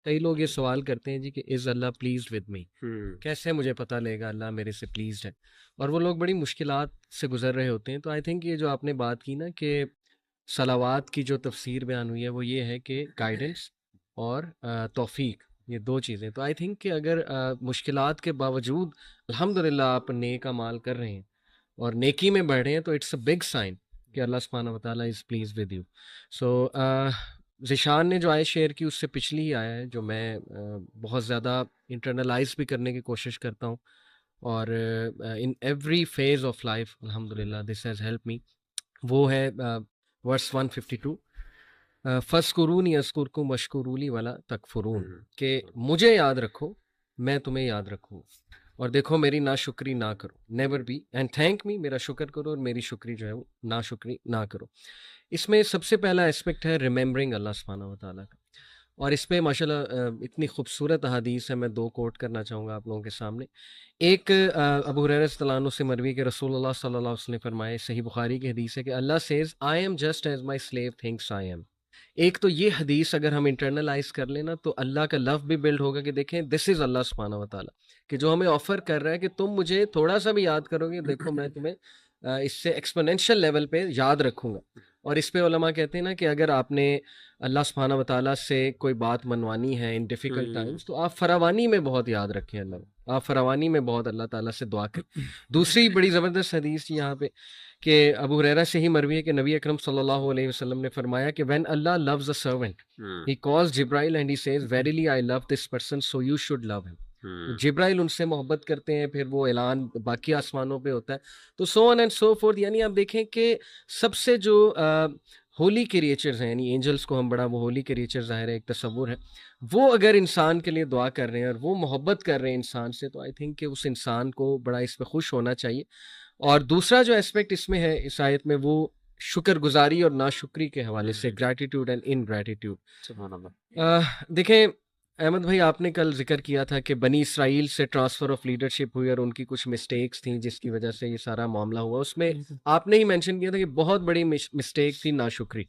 کئی لوگ یہ سوال کرتے ہیں جی کہ از اللہ پلیزڈ ود می، کیسے مجھے پتہ لے گا اللہ میرے سے پلیزڈ ہے، اور وہ لوگ بڑی مشکلات سے گزر رہے ہوتے ہیں. تو آئی تھنک یہ جو آپ نے بات کی نا کہ صلوات کی جو تفسیر بیان ہوئی ہے وہ یہ ہے کہ گائیڈنس اور توفیق، یہ دو چیزیں. تو آئی تھنک کہ اگر مشکلات کے باوجود الحمدللہ آپ نیک اعمال کر رہے ہیں اور نیکی میں بڑھ رہے ہیں تو اٹس اے بگ سائن کہ اللہ سبحانہ و تعالیٰ از پلیز ود یو. سو ذیشان نے جو آئے شیئر کی اس سے پچھلی ہی آیا ہے جو میں بہت زیادہ انٹرنلائز بھی کرنے کی کوشش کرتا ہوں، اور in every phase of life الحمدللہ دس ہیز ہیلپ می. وہ ہے ورس 152، فَاذْكُرُونِی اذْکُرْکُم وَاشْکُرُوا لِی وَلَا تَکْفُرُونَ، کہ مجھے یاد رکھو میں تمہیں یاد رکھوں اور دیکھو میری ناشکری نہ کرو. Never be and thank me, میرا شکر کرو اور میری شکری جو ہے وہ ناشکری نہ کرو. اس میں سب سے پہلا اسپیکٹ ہے ریممبرنگ اللہ سبحانہ و تعالیٰ کا، اور اس پہ ماشاءاللہ اتنی خوبصورت احادیث ہے، میں دو کوٹ کرنا چاہوں گا آپ لوگوں کے سامنے. ایک ابو ہریرہ رضی اللہ عنہ سے مروی کہ رسول اللہ صلی اللہ علیہ وسلم نے فرمائے، صحیح بخاری کی حدیث ہے کہ Allah says I am just as my slave thanks I am. ایک تو یہ حدیث اگر ہم انٹرنلائز کر لینا تو اللہ کا لو بھی بلڈ ہوگا کہ دیکھیں دس از اللہ سبحانہ و تعالیٰ، کہ جو ہمیں آفر کر رہا ہے کہ تم مجھے تھوڑا سا بھی یاد کرو گے، دیکھو میں تمہیں اس سے ایکسپونینشیل لیول پہ یاد رکھوں گا. اور اس پہ علماء کہتے ہیں نا کہ اگر آپ نے اللہ سبحانہ و تعالیٰ سے کوئی بات منوانی ہے ان ڈیفیکلٹ ٹائمس تو آپ فراوانی میں بہت یاد رکھیں اللہ، آپ فراوانی میں بہت اللہ تعالیٰ سے دعا کریں. دوسری بڑی زبردست حدیث یہاں پہ کہ ابو ہریرہ سے ہی مروی ہے کہ نبی اکرم صلی اللہ علیہ وسلم نے فرمایا کہ when Allah loves a servant he calls Jibril and he says verily I love this person so you should love him. جبرائیل ان سے محبت کرتے ہیں، پھر وہ اعلان باقی آسمانوں پہ ہوتا ہے، تو so on and so forth. یعنی آپ دیکھیں کہ سب سے جو ہولی کریچرز ہیں، یعنی اینجلس کو ہم بڑا وہ ہولی کریچر ظاہر ہے ایک تصور ہے، وہ اگر انسان کے لیے دعا کر رہے ہیں اور وہ محبت کر رہے ہیں انسان سے، تو آئی تھنک کہ اس انسان کو بڑا اس پہ خوش ہونا چاہیے. اور دوسرا جو اسپیکٹ اس میں ہے اس آیت میں وہ شکر گزاری اور ناشکری کے حوالے سے، گریٹیٹیوڈ اینڈ انگریٹیٹیوڈ. سبحان اللہ. دیکھیں احمد بھائی، آپ نے کل ذکر کیا تھا کہ بنی اسرائیل سے ٹرانسفر آف لیڈرشپ ہوئی اور ان کی کچھ مسٹیکس تھیں جس کی وجہ سے یہ سارا معاملہ ہوا. اس میں آپ نے ہی مینشن کیا تھا کہ بہت بڑی مسٹیک تھی ناشکری.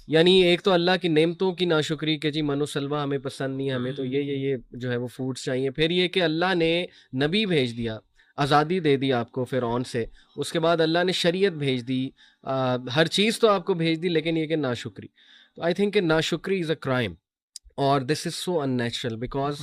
یعنی ایک تو اللہ کی نعمتوں کی ناشکری کہ جی من و سلوہ ہمیں پسند نہیں، ہمیں تو یہ جو ہے وہ فوڈس چاہیے. پھر یہ کہ اللہ نے نبی بھیج دیا، آزادی دے دی آپ کو فرعون سے، اس کے بعد اللہ نے شریعت بھیج دی، ہر چیز تو آپ کو بھیج دی، لیکن یہ کہ ناشکری. تو آئی تھنک کہ ناشکری از اے کرائم، اور دس از سو ان نیچرل بیکاز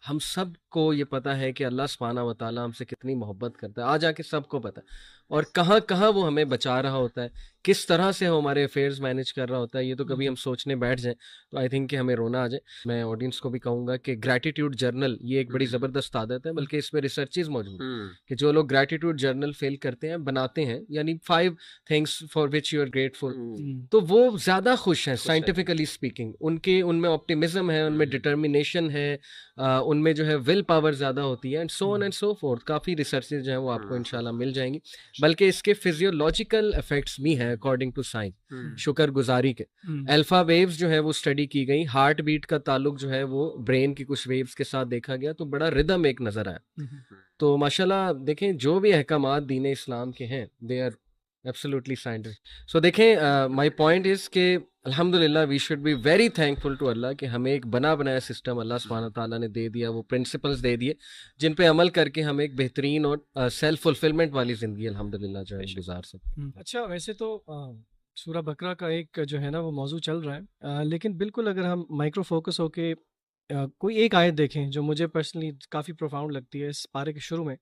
ہم سب کو یہ پتہ ہے کہ اللہ سبحانہ و تعالیٰ ہم سے کتنی محبت کرتا ہے، آ کے سب کو پتہ ہے، اور کہاں کہاں وہ ہمیں بچا رہا ہوتا ہے، کس طرح سے وہ ہمارے افیئرز مینیج کر رہا ہوتا ہے. یہ تو کبھی ہم سوچنے بیٹھ جائیں تو آئی تھنک کہ ہمیں رونا آ جائے. میں آڈینس کو بھی کہوں گا کہ گریٹیٹیوڈ جرنل یہ ایک بڑی زبردست عادت ہے، بلکہ اس میں ریسرچز موجود ہیں کہ جو لوگ گریٹیٹیوڈ جرنل فیل کرتے ہیں، بناتے ہیں، یعنی 5 things for which you are grateful, تو وہ زیادہ خوش ہیں سائنٹیفکلی اسپیکنگ. ان میں آپٹیمزم ہے، ان میں ڈٹرمینیشن ہے، ان میں جو ہے ول پاور زیادہ ہوتی ہے، and so on and so forth. Coffee researches جو ہیں وہ آپ کو انشاءاللہ مل جائیں گی، بلکہ اس کے فزیولوجیکل افیکٹس بھی ہیں اکارڈنگ ٹو سائنس. شکر گزاری کے الفا ویوز جو ہے وہ اسٹڈی کی گئی، ہارٹ بیٹ کا تعلق جو ہے وہ برین کی کچھ ویوز کے ساتھ دیکھا گیا، تو بڑا ردم ایک نظر آیا. تو ماشاءاللہ دیکھیں جو بھی احکامات دین اسلام کے ہیں they are absolutely scientific. So دیکھیں مائی پوائنٹ از کہ الحمدللہ we should be very thankful to Allah کہ ہمیں ایک بنا بنایا سسٹم اللہ سبحانہ تعالیٰ نے دے دیا، وہ پرنسپلز دے دیے جن پہ عمل کر کے ہم ایک بہترین اور سیلف فلفلمنٹ والی زندگی الحمدللہ جو ہے گزار سکتے. اچھا، ویسے تو سورہ بقرہ کا ایک جو ہے نا وہ موضوع چل رہا ہے، لیکن بالکل اگر ہم مائکرو فوکس ہو کے کوئی ایک آیت دیکھیں جو مجھے پرسنلی کافی پروفاؤنڈ لگتی ہے. اس پارے کے شروع میں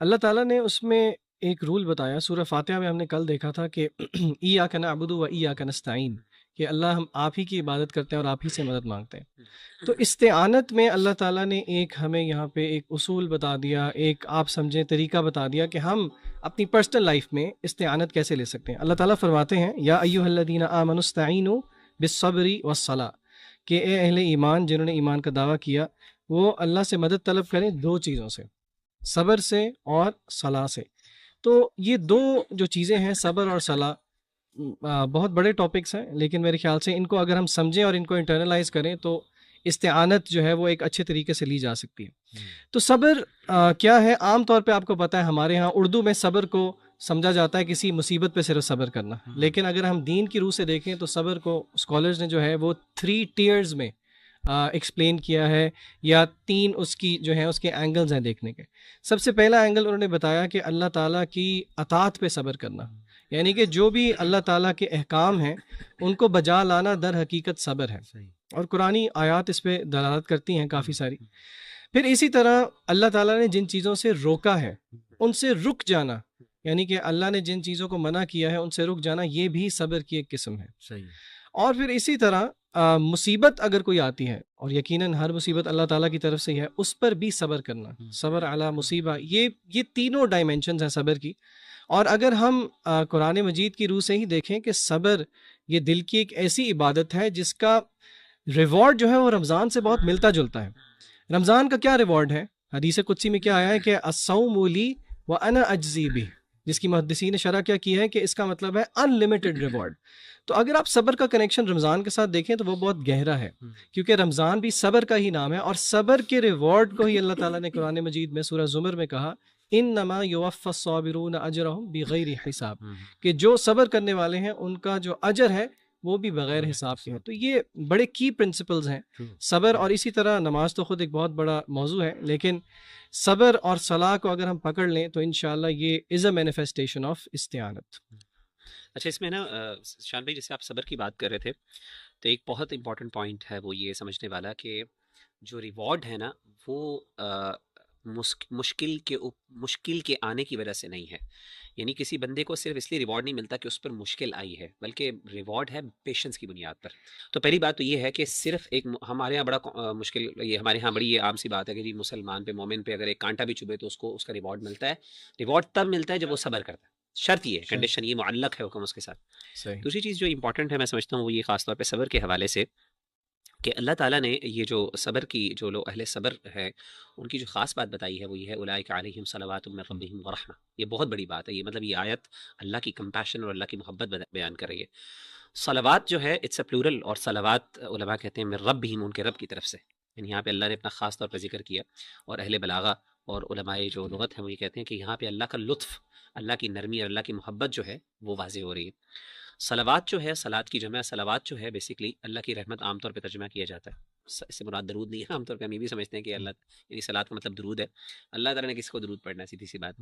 اللہ تعالیٰ نے اس میں ایک رول بتایا. سورہ فاتحہ میں ہم نے کل دیکھا تھا کہ ایاک نعبد و ایاک نستعین، کہ اللہ ہم آپ ہی کی عبادت کرتے ہیں اور آپ ہی سے مدد مانگتے ہیں. تو استعانت میں اللہ تعالیٰ نے ایک ہمیں یہاں پہ ایک اصول بتا دیا، ایک آپ سمجھیں طریقہ بتا دیا کہ ہم اپنی پرسنل لائف میں استعانت کیسے لے سکتے ہیں. اللہ تعالیٰ فرماتے ہیں یا ایھا الذین آمنوا استعینوا بالصبر والصلاۃ، کہ اے اہل ایمان جنہوں نے ایمان کا دعویٰ کیا وہ اللہ سے مدد طلب کریں 2 چیزوں سے، صبر سے اور صلاح سے. تو یہ 2 جو چیزیں ہیں صبر اور صلاح بہت بڑے ٹاپکس ہیں، لیکن میرے خیال سے ان کو اگر ہم سمجھیں اور ان کو انٹرنلائز کریں تو استعانت جو ہے وہ ایک اچھے طریقے سے لی جا سکتی ہے. تو صبر کیا ہے؟ عام طور پہ آپ کو پتہ ہے ہمارے ہاں اردو میں صبر کو سمجھا جاتا ہے کسی مصیبت پہ صرف صبر کرنا، لیکن اگر ہم دین کی روح سے دیکھیں تو صبر کو اسکالرز نے جو ہے وہ 3 ٹیئرز میں ایکسپلین کیا ہے، یا 3 اس کی جو ہیں اس کے اینگلز ہیں دیکھنے کے. سب سے پہلا اینگل انہوں نے بتایا کہ اللہ تعالیٰ کی اطاعت پہ صبر کرنا، یعنی کہ جو بھی اللہ تعالیٰ کے احکام ہیں ان کو بجا لانا در حقیقت صبر ہے، اور قرآنی آیات اس پہ دلالت کرتی ہیں کافی ساری. پھر اسی طرح اللہ تعالیٰ نے جن چیزوں سے روکا ہے ان سے رک جانا، یعنی کہ اللہ نے جن چیزوں کو منع کیا ہے ان سے رک جانا، یہ بھی صبر کی ایک قسم ہے. صحیح. اور پھر اسی طرح مصیبت اگر کوئی آتی ہے، اور یقیناً ہر مصیبت اللہ تعالیٰ کی طرف سے ہی ہے، اس پر بھی صبر کرنا، صبر علی مصیبہ، یہ تینوں ڈائمینشنز ہیں صبر کی. اور اگر ہم قرآن مجید کی روح سے ہی دیکھیں کہ صبر یہ دل کی ایک ایسی عبادت ہے جس کا ریوارڈ جو ہے وہ رمضان سے بہت ملتا جلتا ہے. رمضان کا کیا ریوارڈ ہے؟ حدیث قدسی میں کیا آیا ہے کہ الصوم لی وانا اجزی بہ، جس کی محدثین نے شرح کیا کی ہے کہ اس کا مطلب ہے ان لمیٹڈ ریوارڈ. تو اگر آپ صبر کا کنیکشن رمضان کے ساتھ دیکھیں تو وہ بہت گہرا ہے، کیونکہ رمضان بھی صبر کا ہی نام ہے، اور صبر کے ریوارڈ کو ہی اللہ تعالیٰ نے قرآن مجید میں سورہ زمر میں کہا انما یوفی الصابرون اجرهم بغیر حساب، کہ جو صبر کرنے والے ہیں ان کا جو اجر ہے وہ بھی بغیر حساب کے ہے. تو یہ بڑے کی پرنسپلز ہیں صبر. اور اسی طرح نماز تو خود ایک بہت بڑا موضوع ہے، لیکن صبر اور صلاح کو اگر ہم پکڑ لیں تو انشاءاللہ یہ از اے مینیفیسٹیشن آف استعانت. اچھا، اس میں نا شان بھائی جیسے آپ صبر کی بات کر رہے تھے تو ایک بہت امپورٹنٹ پوائنٹ ہے وہ یہ سمجھنے والا کہ جو ریوارڈ ہے نا وہ مشکل کے آنے کی وجہ سے نہیں ہے. یعنی کسی بندے کو صرف اس لیے ریوارڈ نہیں ملتا کہ اس پر مشکل آئی ہے، بلکہ ریوارڈ ہے پیشنس کی بنیاد پر. تو پہلی بات تو یہ ہے کہ صرف ایک ہمارے ہاں بڑا مشکل، یہ ہمارے ہاں بڑی یہ عام سی بات ہے کہ جی مسلمان پہ مومن پہ اگر ایک کانٹا بھی چبھے تو اس کو اس کا ریوارڈ ملتا ہے. ریوارڈ تب ملتا ہے جب وہ صبر کرتا ہے، شرط یہ ہے، کنڈیشن یہ معلق ہے حکم اس کے ساتھ. دوسری چیز جو امپورٹنٹ ہے میں سمجھتا ہوں وہ یہ خاص طور پہ صبر کے حوالے سے کہ اللہ تعالیٰ نے یہ جو صبر کی جو لوگ اہل صبر ہے ان کی جو خاص بات بتائی ہے وہ یہ ہے اولئک علیہم صلوات من ربہم ورحمہ. یہ بہت بڑی بات ہے، یہ مطلب یہ آیت اللہ کی کمپیشن اور اللہ کی محبت بیان کر رہی ہے. صلوات جو ہے اٹس اے پلورل، اور صلوات علماء کہتے ہیں من ربہم، ان کے رب کی طرف سے. یعنی یہاں پہ اللہ نے اپنا خاص طور پہ ذکر کیا، اور اہل بلاغہ اور علماء جو لغت ہیں وہ یہ کہتے ہیں کہ یہاں پہ اللہ کا لطف، اللہ کی نرمی اور اللہ کی محبت جو ہے وہ واضح ہو رہی ہے. صلوات جو ہے، صلات کی جمع صلوات جو ہے بیسیکلی اللہ کی رحمت عام طور پہ ترجمہ کیا جاتا ہے. اس سے مراد درود نہیں ہے، عام طور پہ ہم یہ بھی سمجھتے ہیں کہ اللہ یعنی صلات کا مطلب درود ہے. اللہ تعالیٰ نے کسی کو درود پڑھنا ہے، سیدھی سی بات.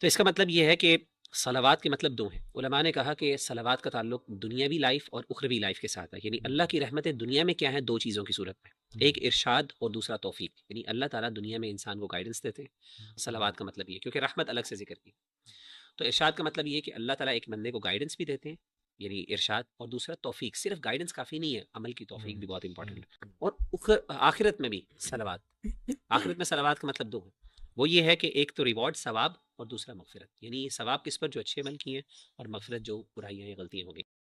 تو اس کا مطلب یہ ہے کہ صلوات کے مطلب 2 ہیں. علماء نے کہا کہ صلوات کا تعلق دنیاوی لائف اور اخروی لائف کے ساتھ ہے. یعنی اللہ کی رحمتیں دنیا میں کیا ہیں؟ 2 چیزوں کی صورت میں، ایک ارشاد اور دوسرا توفیق. یعنی اللہ تعالیٰ دنیا میں انسان کو گائیڈنس دیتے ہیں. صلوات کا مطلب یہ، کیونکہ رحمت الگ سے ذکر کی. تو ارشاد کا مطلب یہ ہے کہ اللہ تعالیٰ ایک بندے کو گائیڈنس بھی دیتے ہیں، یعنی ارشاد، اور دوسرا توفیق. صرف گائیڈنس کافی نہیں ہے، عمل کی توفیق بھی بہت امپورٹنٹ ہے. اور آخرت میں بھی صلوات، آخرت میں صلوات کا مطلب 2 ہے. وہ یہ ہے کہ ایک تو ریوارڈ ثواب، اور دوسرا مغفرت. یعنی ثواب کس پر؟ جو اچھے عمل کیے ہیں، اور مغفرت جو برائیاں یا غلطیاں ہو گئی.